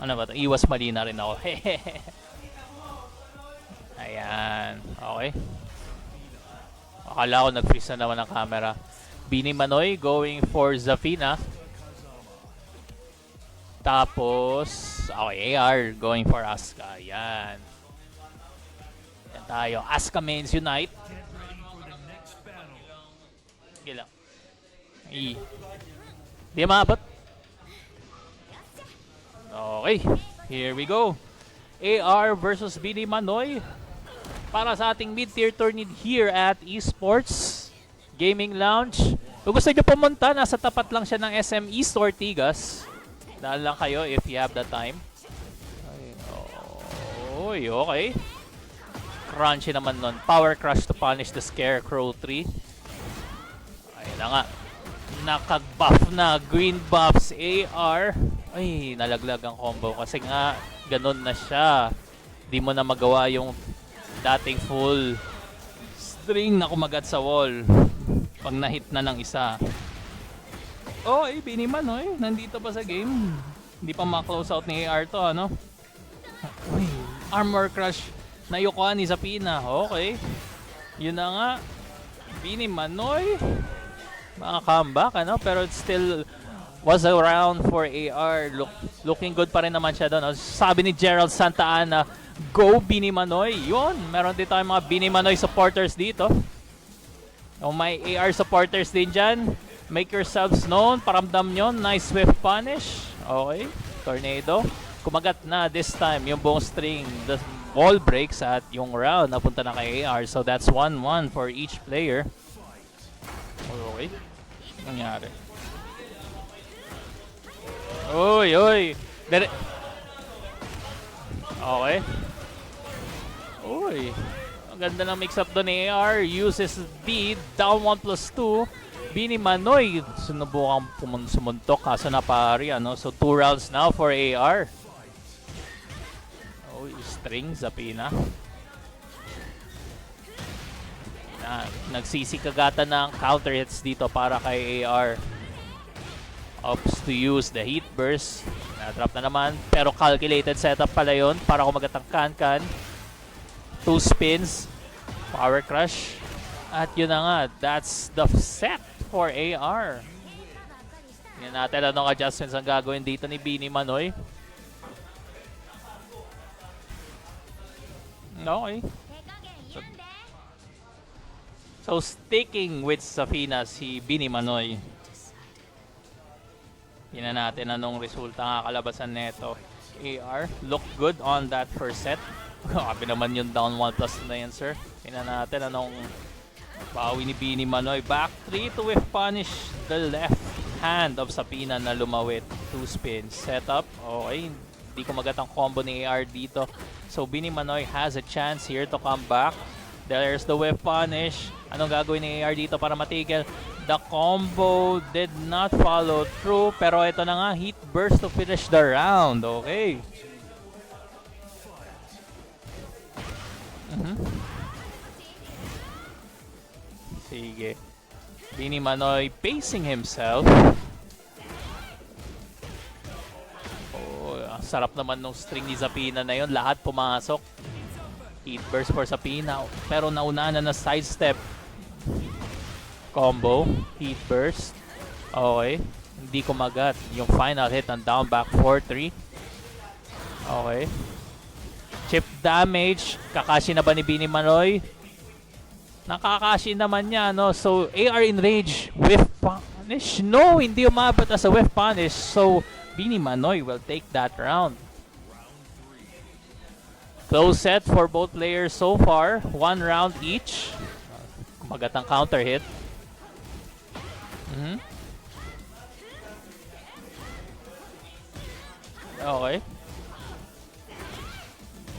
Ano ba to? Iwas mali na rin ako. Ayan. Okay. Akala ko nag-freeze na naman ang camera. Bini Manoy going for Zafina. Tapos, okay, AR going for Asuka. Ayan. Yan tayo. Asuka mains unite. Sige lang. Di maabot. Okay. Here we go. AR versus Bini Manoy. Para sa ating mid-tier tournament here at Esports Gaming Lounge. Kung gusto nyo pumunta, nasa tapat lang siya ng SM East Ortigas. Dahil lang kayo if you have the time. Oy, okay. Crunchy naman nun. Power Crush to punish the Scarecrow 3. Ayun na nga. Nakag-buff na. Green buffs AR. Ay, nalaglag ang combo kasi nga ganun na siya. Di mo na magawa yung dating full string na kumagat sa wall pag na-hit na ng isa. Oh, Bini Manoy, nandito pa sa game. Hindi pa ma-close out ni AR to, ano? Uy, armor crush na yukuhan ni Zafina. Okay. Yun na nga. Bini Manoy. Mga comeback, ano? Pero it still was around for AR. Looking good pa rin naman siya doon. Sabi ni Gerald Santa Ana, go Bini Manoy. Yun, meron din tayong mga Bini Manoy supporters dito. O may AR supporters din dyan. Make yourselves known. Paramdam nyo. Nice swift punish. Okay. Tornado. Kumagat na this time yung buong string. The wall breaks at yung round napunta na kay AR. So that's 1-1 for each player. Okay. Nangyari. Uy, uy. Okay. Uy. Ang ganda ng mix-up doon ni AR. Uses D. Down 1+2. Bini Manoy. Sinubukan sumuntok. Kaso napari. Ano? So 2 rounds now for AR. Uy, string. Zafina. Nagsisikagatan ng counter hits dito para kay AR. Opts to use the heat burst. Na-drop na naman. Pero calculated setup pala yun para kumagat ang kan-kan. 2 spins. Power crush. At yun na nga. That's the set for AR. Tingnan natin anong adjustments ang gagawin dito ni Bini Manoy. Okay. So sticking with Zafina si Bini Manoy. Tingnan natin anong resulta nga kalabasan neto. AR look good on that first set. Grabe naman yung down 1+2 na yan, sir. Tingnan natin anong bawi ni Bini Manoy. Back 3 to whiff punish the left hand of Zafina na lumawit. 2 spins. Setup. Okay. Hindi kumagat ang combo ni AR dito. So Bini Manoy has a chance here to come back. There's the whiff punish. Anong gagawin ni AR dito para matigil? The combo did not follow through. Pero ito na nga, heat burst to finish the round. Okay. Sige. Bini Manoy pacing himself. Oh, sarap naman nung string ni Zafina na yun. Lahat pumasok. Heat burst for Zafina. Pero nauna na sidestep. Combo. Heat burst. Okay. Hindi kumagat. Yung final hit ng down back 4-3. Okay. Chip damage. Kakashi na ba ni Bini Manoy? Nakakashi naman niya, no? So, AR enrage. Whiff punish. No, hindi umabot as a whiff punish. So, Bini Manoy will take that round. Close set for both players so far. 1 round each. Kumagat ang counter hit. Okay.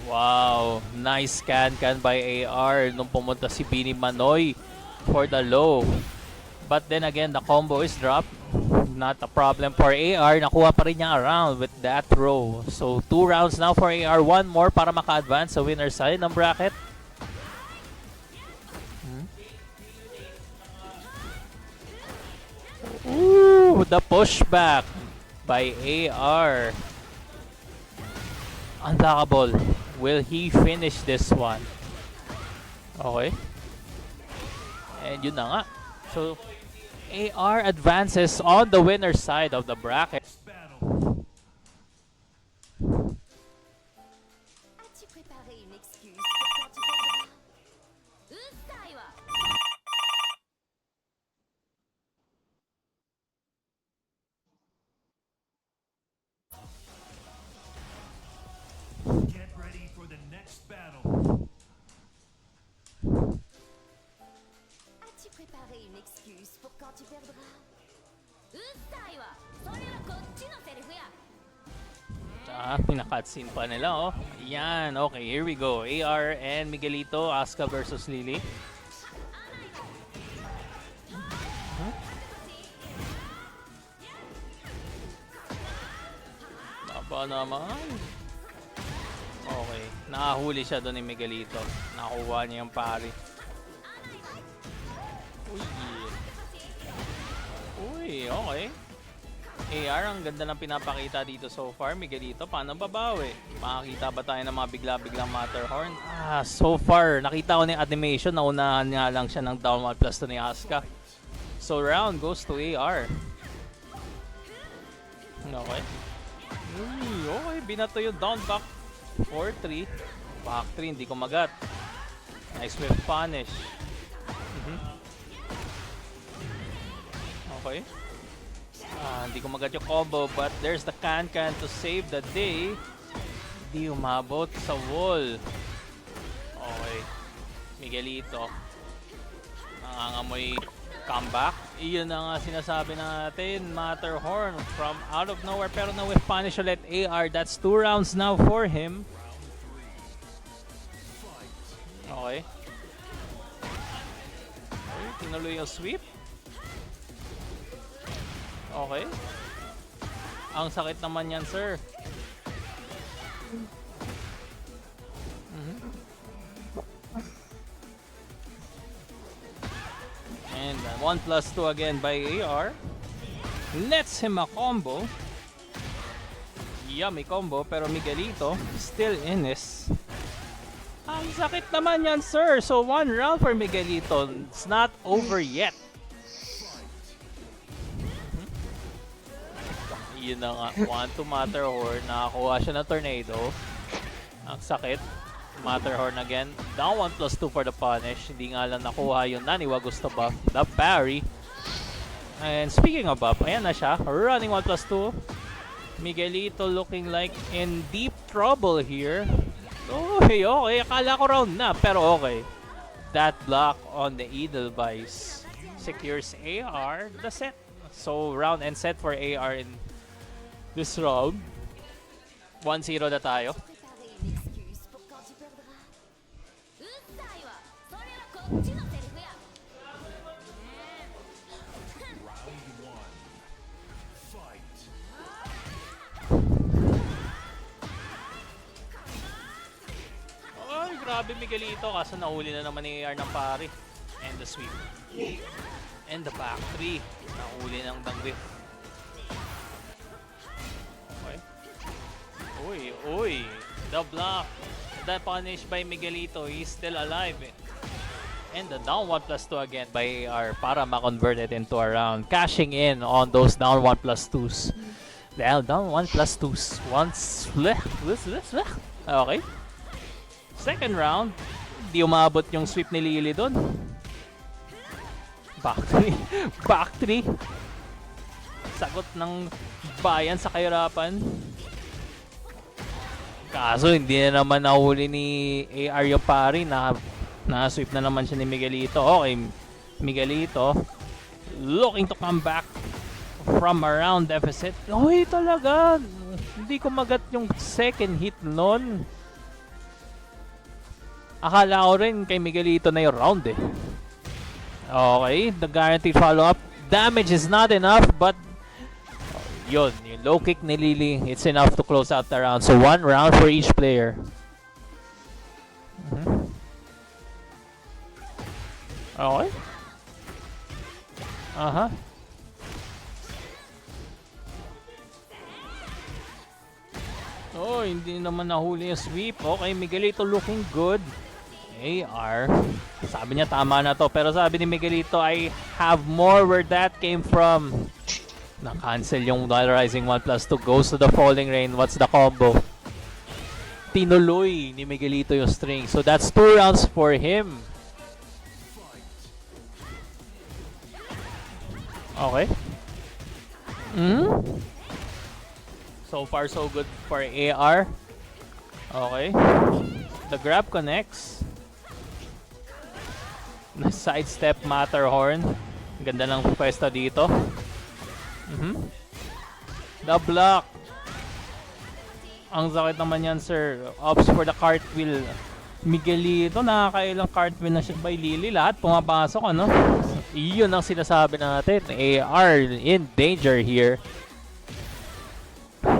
Wow, nice can by AR nung pumunta si Bini Manoy for the low. But then again, the combo is dropped. Not a problem for AR. Nakuha pa rin niya around with that throw. So 2 rounds now for AR. 1 more para maka-advance sa winner side ng bracket. Ooh, the pushback by AR. Unlockable. Will he finish this one? Okay. And yun na nga. So, AR advances on the winner's side of the bracket. As-tu préparé une excuse pour quand tu perdras? Usai wa Get ready for the next battle. As-tu préparé une excuse pour quand tu perdras? Usai wa sore wa kotchi no serefu ya. Pinaka-cutscene pa nila, oh. Yan, okay, here we go. AR and Miguelito, Asuka versus Lily. Aba naman. Okay, nakahuli siya doon ni Miguelito. Nakuha niya yung pari. Uy. Uy, okay. AR, ang ganda ng pinapakita dito so far. Miguelito, paano babawi? Makakita ba tayo ng mga bigla-biglang Matterhorn? So far, nakita ko na yung animation. Naunahan nga lang siya ng down 1+2 ni Asuka. So round goes to AR. Okay. Uy, okay. Binato yung down back 4-3. Back 3, hindi kumagat. Nice whip punish. Okay. Hindi kumagat yung combo, but there's the can-can to save the day. Hindi umabot sa wall. Okay. Miguelito. Nangangamoy comeback. Iyon na nga sinasabi natin. Matterhorn from out of nowhere, pero na with punish ulit AR. That's 2 rounds now for him. Okay. Okay, tinuloy yung sweep. Okay. Ang sakit naman yan, sir. And 1+2 again by AR. Nets him a combo. Yummy combo, pero Miguelito still in this. Ang sakit naman yan, sir. So 1 round for Miguelito. It's not over yet. Yun na nga. 1 to Matterhorn. Nakakuha siya ng tornado. Ang sakit. Matterhorn again. Down 1+2 for the punish. Hindi nga lang nakuha yung Naniwa gusto buff. The parry. And speaking of buff, ayan na siya. Running 1+2. Miguelito looking like in deep trouble here. Okay, okay. Akala ko round na, pero okay. That block on the Edelweiss secures AR the set. So round and set for AR in this round. 1-0 na tayo. Préparé une excuse pour quand tu perdras? Usai wa sore wa kotchi no serefu ya. Round 1. Fight. Ay, grabe Miguelito. Kaso nahuli na naman ni AR ng pari. And the sweep. And the back 3. Nahuli ng whip. Okay. Uy, uy. The block. That punish by Miguelito. He's still alive. And the down 1+2 again by AR para ma-convert it into a round. Cashing in on those down 1+2s. Down 1+2s. Once. Okay. Second round. Hindi umabot yung sweep ni Lily doon. Back 3. Back 3. Sagot ng bayan sa kahirapan. Kaso hindi na naman nahuli ni AR yung pari. Na-sweep na naman siya ni Miguelito. Okay, Miguelito looking to come back from a round deficit. Uy, talaga. Hindi ko magat yung second hit nun. Akala ko rin kay Miguelito na yung round eh. Okay, the guaranteed follow-up. Damage is not enough, but yun, yung low kick ni Lily, it's enough to close out the round. So 1 round for each player. Okay. Aha. Oh, hindi naman nahuli yung sweep. Okay, Miguelito looking good. AR. Sabi niya tama na to. Pero sabi ni Miguelito, I have more where that came from. Na-cancel yung Rising 1+2. Goes to the Falling Rain. What's the combo? Tinuloy ni Miguelito yung string. So that's 2 rounds for him. Okay. So far so good for AR. Okay. The grab connects. The sidestep Matterhorn. Ganda ng pwesto dito. The block. Ang sakit naman yan, sir. Ops for the cartwheel. Miguelito, nakakailang cartwheel na siya by Lily. Lahat pumapasok, ano? Iyon ang sinasabi natin. AR in danger here.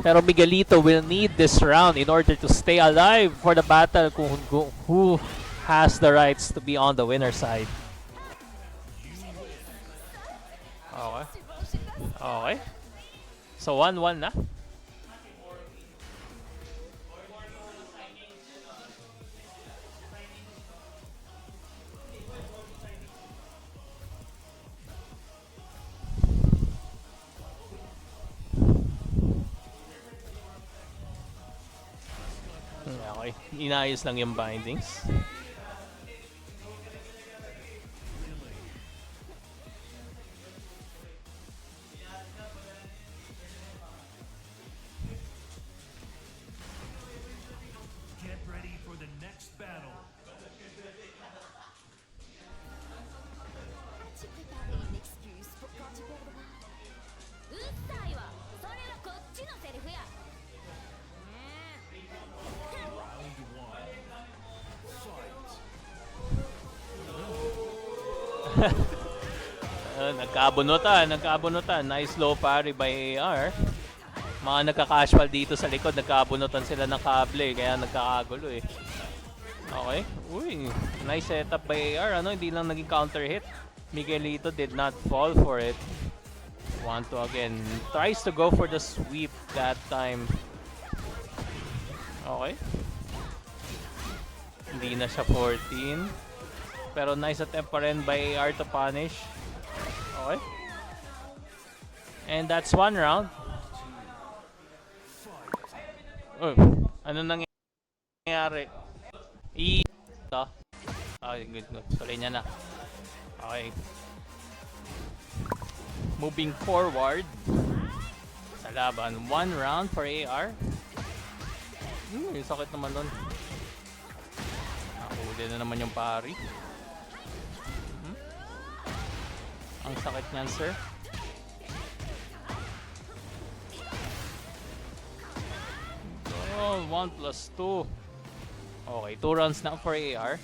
Pero Miguelito will need this round in order to stay alive for the battle kung who has the rights to be on the winner side. Okay. Okay. So 1-1 na. Okay, inayos lang yung bindings. Get ready for the next battle. As-tu préparé une excuse pour quand tu perdras? うっさいわ、それはこっちのセリフや。 Nagkaabunutan. Nice low parry by AR. Mga nagka-casual dito sa likod, nagkaabunutan sila ng kable, kaya nagkakagulo eh. Okay. Uy, nice setup by AR. Ano, hindi lang naging counter hit. Miguelito did not fall for it. 1-2 again. Tries to go for the sweep that time. Okay. Hindi na siya 14. Pero nice attempt pa rin by AR to punish. Okay. And that's 1 round. Oh, ano nangyayari? Ito. Okay, good. Tuloy niya na. Okay. Moving forward sa laban. 1 round for AR. Yung sakit naman nun. Nakahuli na naman yung pari. Ang sakit niyan, sir. Oh, 1+2. Okay, 2 rounds na for AR.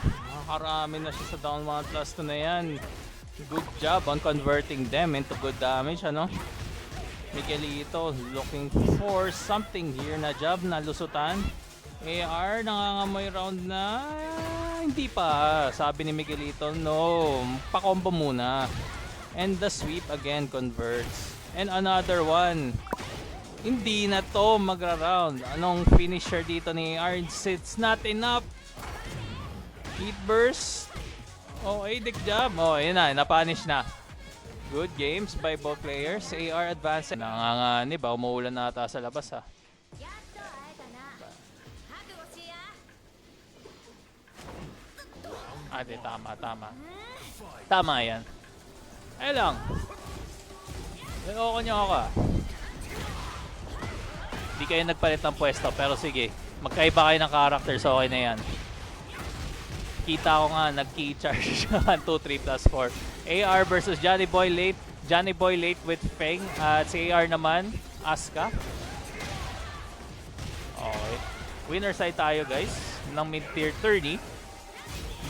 Nakakarami na siya sa down 1+2 na yan. Good job on converting them into good damage, ano? Miguelito looking for something here na job na lusutan. AR nangangamoy round na hindi pa. Sabi ni Miguelito, no, pa-combo muna. And the sweep again converts. And another one. Hindi na to magra-round. Anong finisher dito ni AR? It's not enough. Heat burst. Oh, Dick job. Oh, yun na, napanish na. Good games by both players. AR advancing. Nangangani ba? Umuulan na ata sa labas ha. やっと会えたな。覚悟しや。 Di, tama. Tama yan. Ay lang. Loko nyo ako ah. Hindi kayo nagpalit ng pwesto, pero sige. Magkaiba kayo ng characters, okay na yan. Kita ko nga, nag-key charge. 1, 2, 3, plus 4. AR versus Johnny Boy late. Johnny Boy late with Feng. At si AR naman, Asuka. Okay. Winner side tayo guys, ng mid-tier tourney.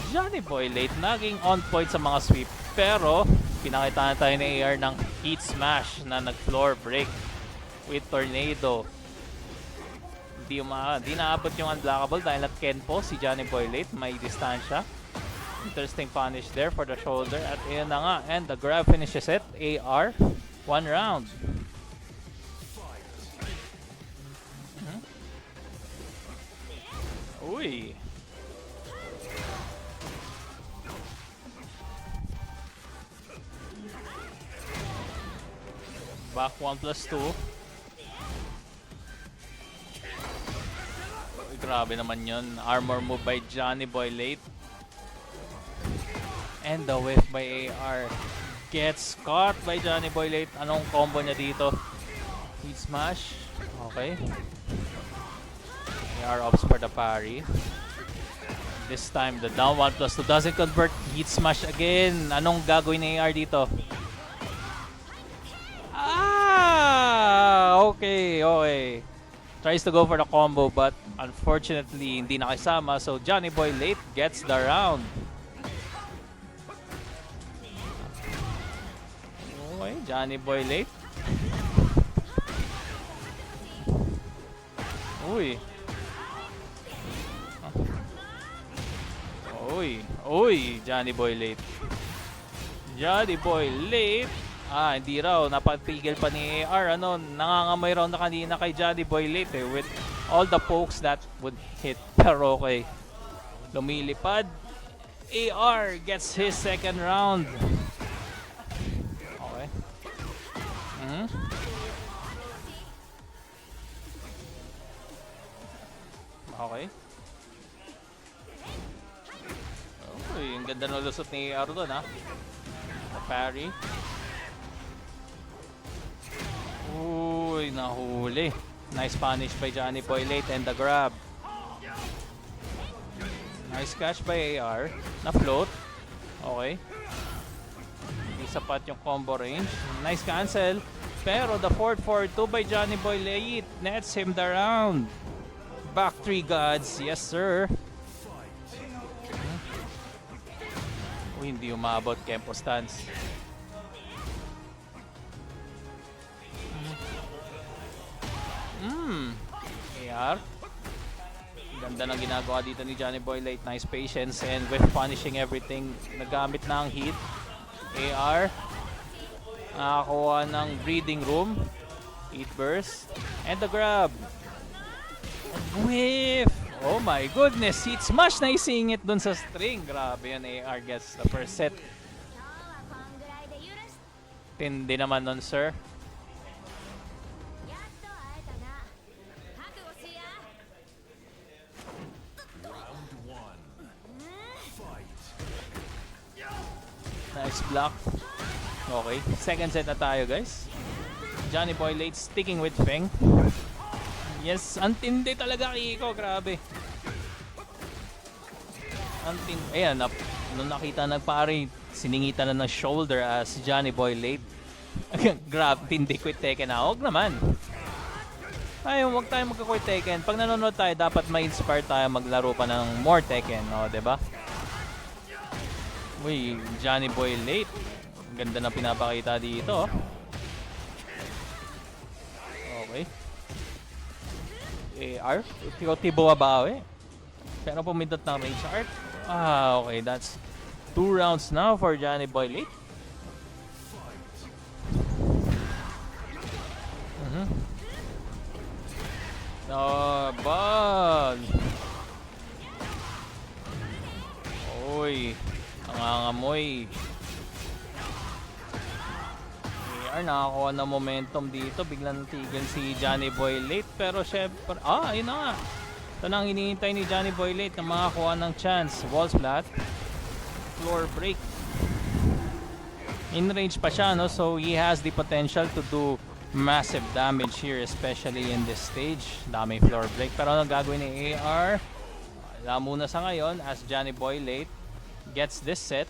Johnny Boy late, naging on point sa mga sweep. Pero, pinakita na tayo ni AR ng heat smash na nag-floor break with Tornado. Hindi naabot yung unblockable dahil at Kenpo si Johnny Boy late, may distansya. Interesting punish there for the shoulder. At ayan na nga. And the grab finishes it. AR. 1 round. Uy. Back 1+2. Uy, grabe naman yun. Armor move by Johnny Boy late. And the whiff by AR. Gets caught by Johnny Boy late. Anong combo niya dito? Heat smash. Okay. AR opts for the parry. This time, the down 1+2 doesn't convert. Heat smash again. Anong gagawin ni AR dito? Okay. Tries to go for the combo but unfortunately hindi nakisama, so Johnny Boy late gets the round. Okay, Johnny Boy late. Uy, Johnny Boy late. Johnny Boy late. Hindi raw. Napatigil pa ni AR. Nangangamay raw na kanina kay Johnny Boy late with all the pokes that would hit. Pero okay. Lumilipad. AR gets his second round. Okay. Okay. Uy, ang ganda ng lusot ni AR doon, Parry. Uy, nahuli. Nice punish by Johnny Boy late and the grab. Nice catch by AR. Na-float. Okay. Hindi sapat yung combo range. Nice cancel. Pero the 4-4-2 by Johnny Boy late nets him the round. Back 3 gods. Yes, sir. Uy, hindi umabot. Kempo stance. AR. Ganda ng ginagawa dito ni Johnny Boy late. Nice patience and with punishing everything. Nagamit na ang heat. AR. Nakakuha ng breathing room. Heat burst. And the grab. Whiff! Oh my goodness. Heat smash na isingit dun sa string. Grabe yan. AR gets the first set. Tindi naman nun, sir. Nice block. Okay. Second set na tayo, guys. Johnny Boy late sticking with Feng. Yes, antindi talaga Kiko. Grabe. Antindi. Ayan, nung nakita nagpare, siningitan na ng shoulder as Johnny Boy late. Grab, tindi quit Tekken na. Huwag naman. Ay, huwag tayo magka-quit Tekken. Pag nanonood tayo, dapat ma-inspire tayo maglaro pa ng more Tekken. O, diba? Uy, Johnny Boy late. Ganda na pinapakita dito. Okay. AR. Ikaw tibo babawi. Pero pumindot ng range art. Okay. That's 2 rounds now for Johnny Boy late. Ball. Uy. Nangangamoy. AR nakakuha ng momentum dito. Biglang tigil si Johnny Boy late. Pero syempre, ayun na nga. Ito na ang hinihintay ni Johnny Boy late na makakuha ng chance. Wall splat. Floor break. In range pa siya, no? So he has the potential to do massive damage here, especially in this stage. Daming floor break. Pero ano gagawin ni AR? Wala muna sa ngayon as Johnny Boy late gets this set.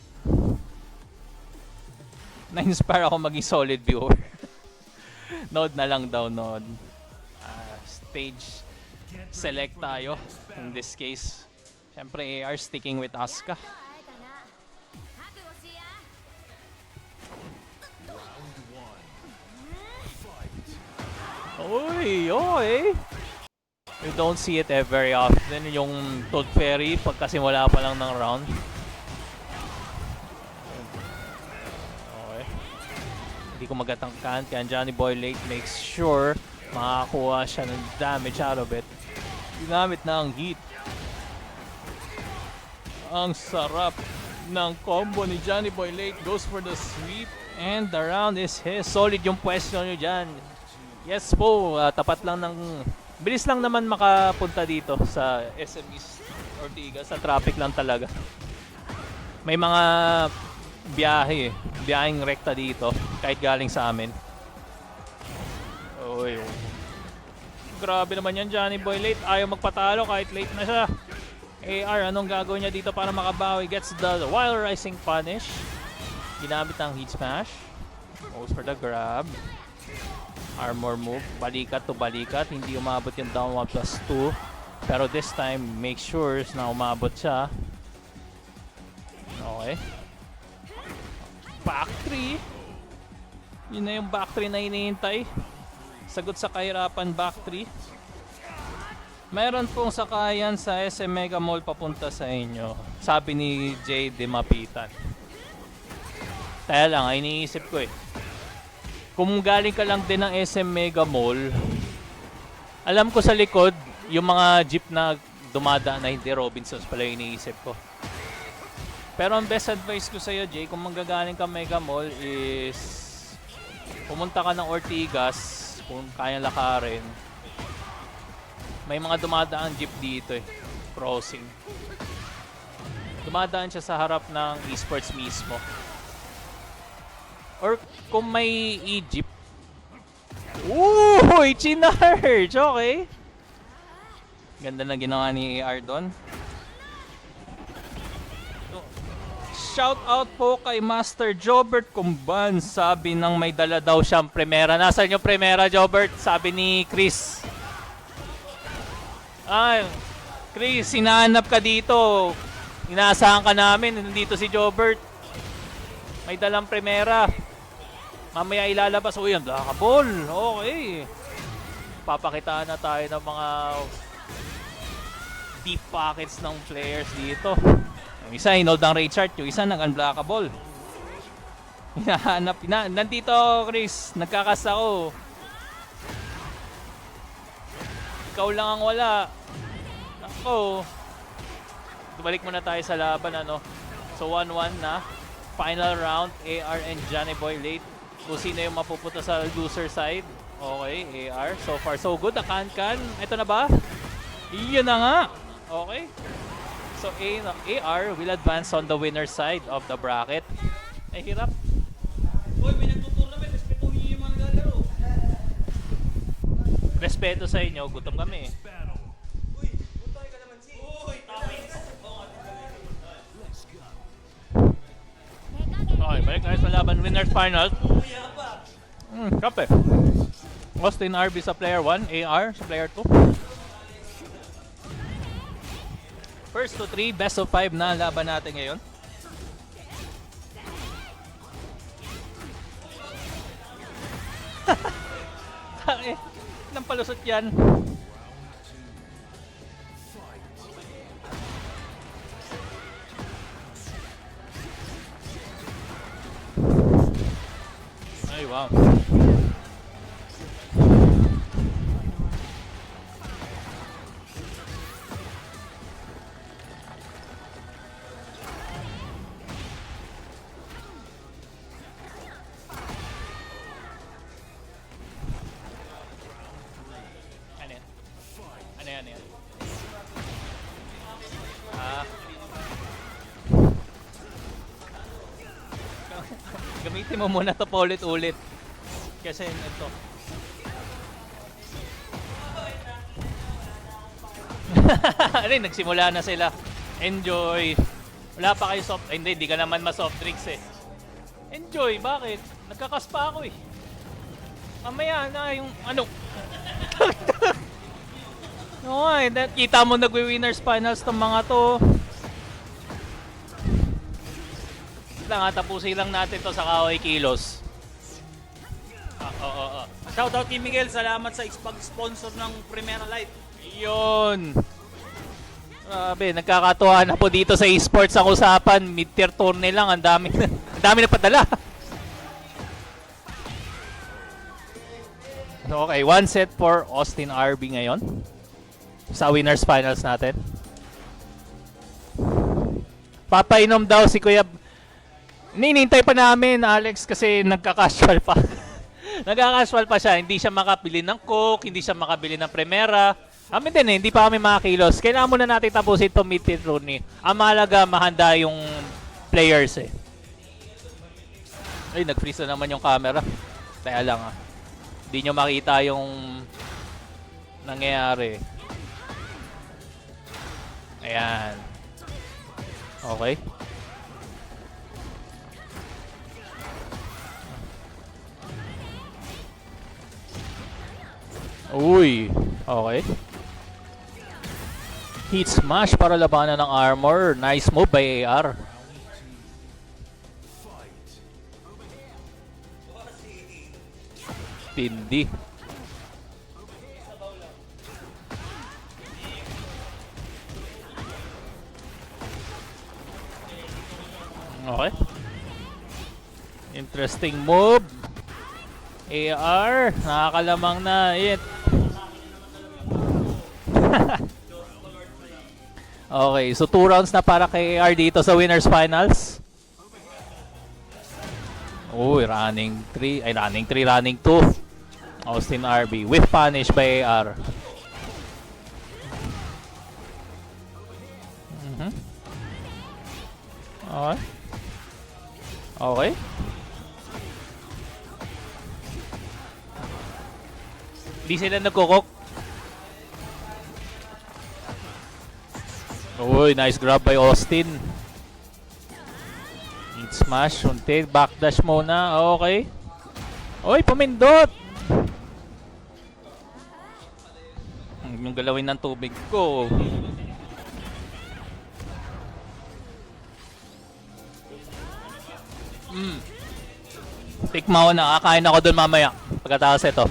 Na-inspire ako maging solid viewer. Node na lang daw, Node. Stage select tayo in this case. Siyempre AR sticking with Asuka. Uy, okay. You don't see it very often. Yung Toad Fairy pagkasimula pa lang ng round. Hindi ko magatangkan. Kaya Johnny Boy Late makes sure makakuha siya ng damage out of it. Ginamit na ang heat. Ang sarap ng combo ni Johnny Boy Late. Goes for the sweep. And the round is his. Solid yung pwesto nyo dyan. Yes po, tapat lang ng... Bilis lang naman makapunta dito sa SMEs Ortigas. Sa traffic lang talaga. May mga biyahe, biyaheng rekta dito. Kahit galing sa amin. Oy. Grabe naman yan, Johnny Boy Late. Ayaw magpatalo kahit late na siya. AR, anong gagawin niya dito para makabawi? Gets the Wild Rising Punish. Ginamit ng Heat Smash. Goes for the grab. Armor move. Balikat to balikat. Hindi umabot yung down 1+2. Pero this time, make sure na umabot siya. Okay. Back 3. Yun na yung back 3 na hinihintay. Sagot sa kahirapan, back 3. Meron pong sakayan sa SM Mega Mall papunta sa inyo. Sabi ni Jay de Mapitan. Kaya lang, ay iniisip ko eh. Kung galing ka lang din ng SM Mega Mall, alam ko sa likod, yung mga jeep na dumadaan na hindi Robinsons pala yung iniisip ko. Pero ang best advice ko sa'yo, Jay, kung manggagaling ka Mega Mall is pumunta ka ng Ortigas kung kayang lakarin. May mga dumadaan jeep dito eh. Crossing. Dumadaan siya sa harap ng esports mismo. Or kung may e-jeep. Ooh! Chinarge! Okay. Ganda na ginawa ni AR doon. Shout out po kay Master Jobert Kumban. Sabi ng may dala daw siyang Primera. Nasaan yung Primera, Jobert? Sabi ni Chris. Ay, Chris, hinahanap ka dito. Inaasahan ka namin. Nandito si Jobert. May dalang Primera. Mamaya ilalabas. Uy, ang lakabol. Okay. Papakitaan na tayo ng mga deep pockets ng players dito. Yung isa, hinold ang raid chart. Yung isa, nag-unblockable. Hinahanap. Nandito, Chris. Nagkakas ako. Ikaw lang ang wala. Ako. Balik muna tayo sa laban, ano. So, 1-1 na. Final round. AR and Johnny Boy Late. Kung sino yung mapupunta sa loser side. Okay, AR. So far, so good. Akan-kan. Ito na ba? Iyon na nga. Okay. So, AR will advance on the winner side of the bracket. Ay, hirap. Uy, may nagtutournament. Respetuhin niyo yung mga naglalaro. Respeto sa inyo. Gutom kami. Battle. Uy, puntay ka naman si. Uy, tama. Okay, balik tayo sa laban. Winners final. Kuya pa. Kape. Austin RB sa player 1. AR sa player 2. First to 3, best of 5 na laban natin ngayon. Take, nang palusot yan. Ay, wow. Ano yan? Ano yan? Ano yan? Ah. Gamitin mo muna ito paulit-ulit. Kasi ito. Ano yun, nagsimula na sila. Enjoy. Wala pa kayo soft... Ay, hindi ka naman ma-soft drinks eh. Enjoy, bakit? Nagkakas pa ako eh. Mamaya na yung ano. Oo nga eh, kita mo nagwi-winners finals tong mga to. Lang, tapusin lang natin to sa Kaway Kilos. Oo. Shoutout kay Miguel. Salamat sa pag-sponsor ng Primera Light. Yun. Grabe, nagkakatuwa na po dito sa esports ang usapan. Mid-tier tourney lang, ang dami nagpadala. Okay, one set for Austin RB ngayon. Sa winners finals natin. Papainom daw si Kuya. Ninintay pa namin, Alex, kasi nagka-casual pa. Nagka-casual pa siya. Hindi siya makabili ng Coke, hindi siya makabili ng Primera. Kami din hindi pa kami makakilos. Kailangan muna natin tapusin itong mid-tier Rooney. Ang mahalaga, mahanda yung players eh. Ay, nag-freeze na naman yung camera. Kaya lang Hindi nyo makita yung nangyayari. Ayan. Okay. Uy. Okay. Heat smash para labanan ng armor. Nice move by AR. Tindi. Okay. Interesting move. AR, nakakalamang na it. Okay, so 2 rounds na para kay AR dito sa winners finals. Uy, running 3, running 2. Austin RB with punish by AR. Okay. Okay. Di sila nagkukok. Uy, nice grab by Austin. Hit smash, unti, backdash muna. Okay. Uy, pumindot. Yung galawin ng tubig ko. Tikma ko na, kakain ako dun mamaya. Pagkatapos ito.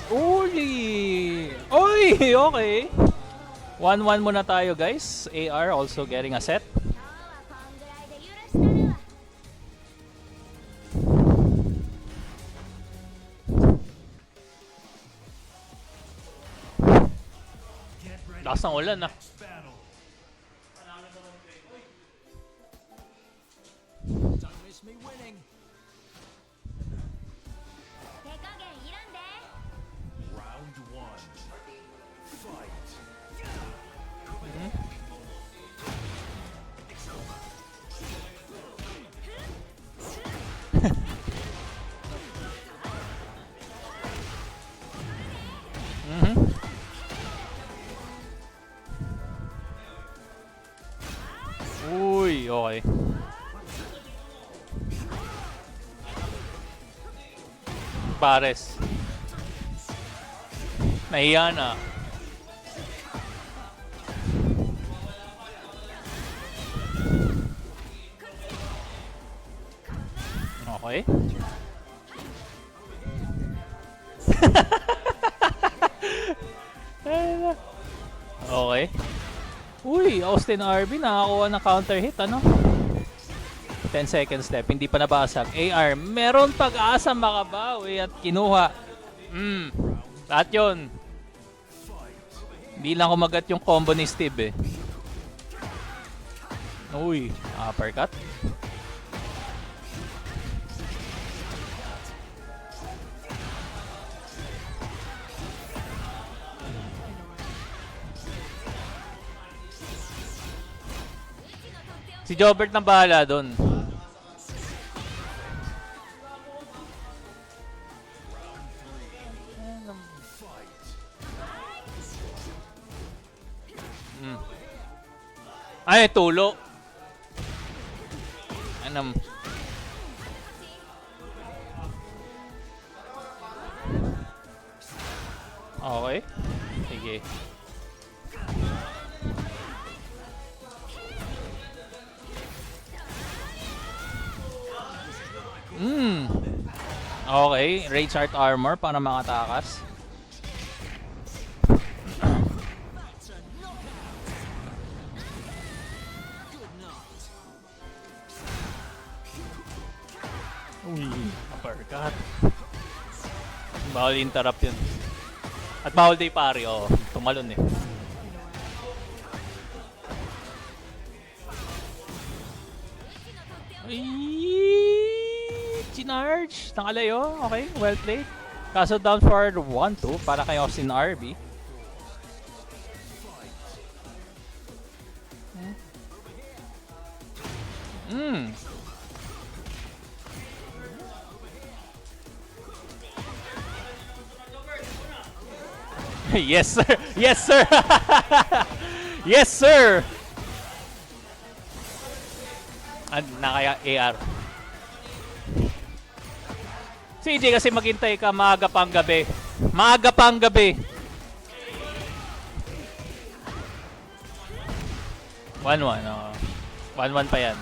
Uy! Uy! Okay. 1-1 muna tayo guys. AR also getting a set. 今日はこんぐらいで許したるわ Get ready Lakas ng for the ulan next battle. Don't miss me winning. 手加減いらんで Round one. Fight. Uy, okay. Pares. Nahiya na. Okay. Okay. Uy, Austin RB nakakuha ng counter hit, ano? 10 seconds left, hindi pa nabasag. AR, meron pag-asa makabawi at kinuha. Lahat yun. Hindi lang kumagat yung combo ni Steve eh. Uy, uppercut. Si Jobert nang bahala doon. Ay, tulo. Anam. Okay. Sige. Okay, Rage Art Armor para makatakas. Uy, uppercut. Bawal interrupt yun. At bawal day pari, oh. Tumalon eh. Ay, Chinarge. Nakalayo. Okay, well played. Kaso down forward 1-2 para kay Austin RB. Hmm. Yes, sir. Yes, sir. Yes, sir. Nakaya AR. CJ kasi maghintay ka maaga pang gabi. Maaga pang gabi. 1-1, oh. 1-1 pa yan.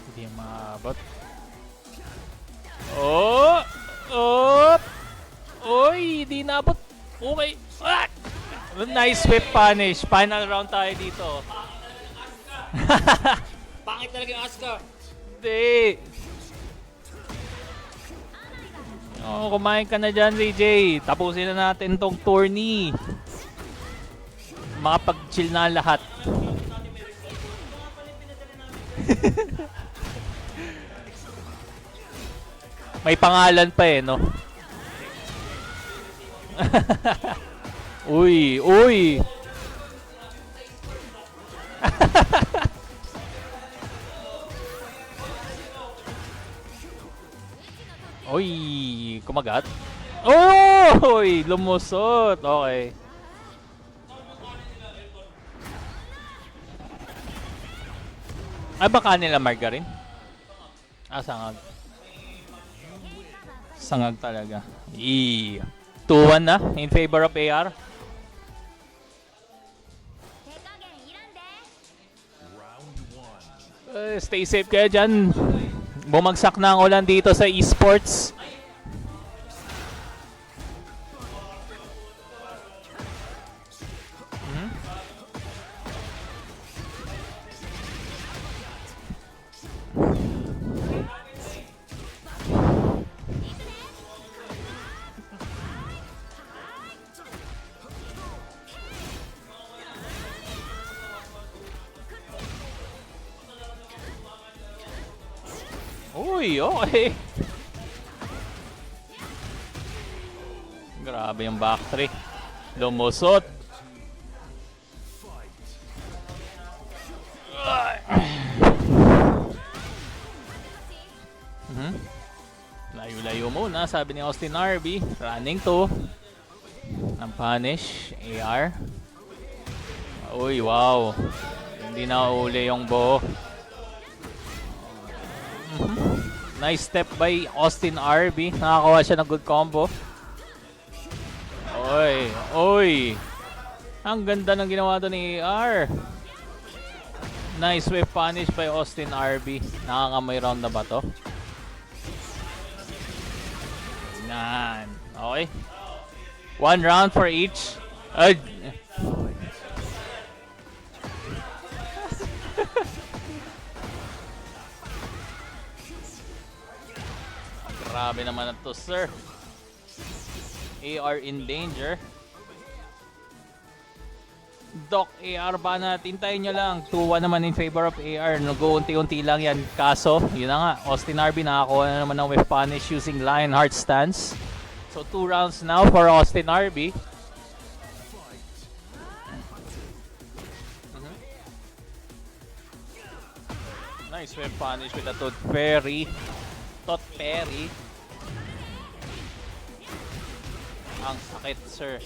Hindi maabot. Oh! Oh! Oy! Di naabot. Okay. Ah! Nice whip punish. Final round tayo dito. Pangit talaga yung Asuka. Hindi. Oh, kumain ka na dyan, CJ. Tapusin na natin tong tourney. Makapag-chill na lahat. May pangalan pa eh, no? Uy, uy! Uy, kumagat. Oh! Uy, lumusot. Okay. Ay, baka nila margarine? Ah, sangag. Sangag talaga. 2-1 na in favor of AR. 手加減いらんで Round 1. Stay safe kayo dyan. Bumagsak na ang ulan dito sa esports. Uy, okay. Grabe yung back 3. Lumusot. Layo-layo muna, sabi ni Austin RB. Running to. Ang punish. AR. Uy, wow. Hindi na uli yung buo. Nice step by Austin RB. Nakakawa siya ng good combo. Oy, oy. Ang ganda ng ginawa doon ni AR. Nice whip punish by Austin RB. Nakakamay round na ba to? Yan. Okay. 1 round for each. Grabe naman na to, sir. AR in danger. Doc, AR ba natin? Hintayin nyo lang. 2-1 naman in favor of AR. Nag-uunti-unti lang yan. Kaso, yun na nga. Austin RB nakakuha na naman ng whip punish using Lionheart stance. So, 2 rounds now for Austin RB. Nice whip punish with a Tooth Fairy. Tot Perry. Ang sakit, sir.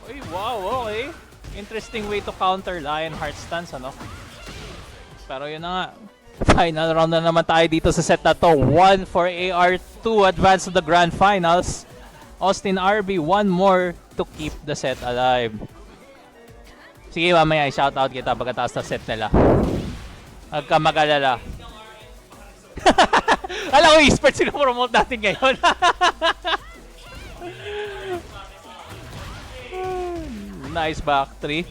Uy, wow, okay. Interesting way to counter Lionheart stance, ano? Pero yun na nga. Final round na naman tayo dito sa set na to. 1 for AR, 2 advance to the grand finals. Austin RB, 1 more to keep the set alive. Sige, mamaya i-shoutout kita pagkatapos na set nila. Huwag ka mag-alala. Alam ko, esports yung promote natin ngayon. Nice back 3.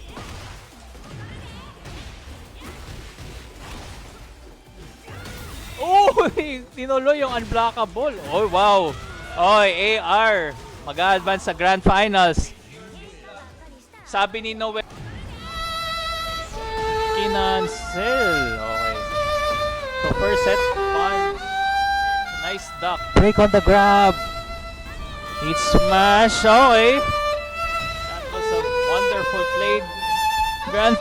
Oh! Uy, tinuloy yung unblockable. Oh, wow. Oy, AR. Mag-a-advance sa Grand Finals. Sabi ni Noel. Kinancel. Okay. So, first set, punch. Nice duck. Break on the grab. It's smash. Okay. That was a wonderful play. Grand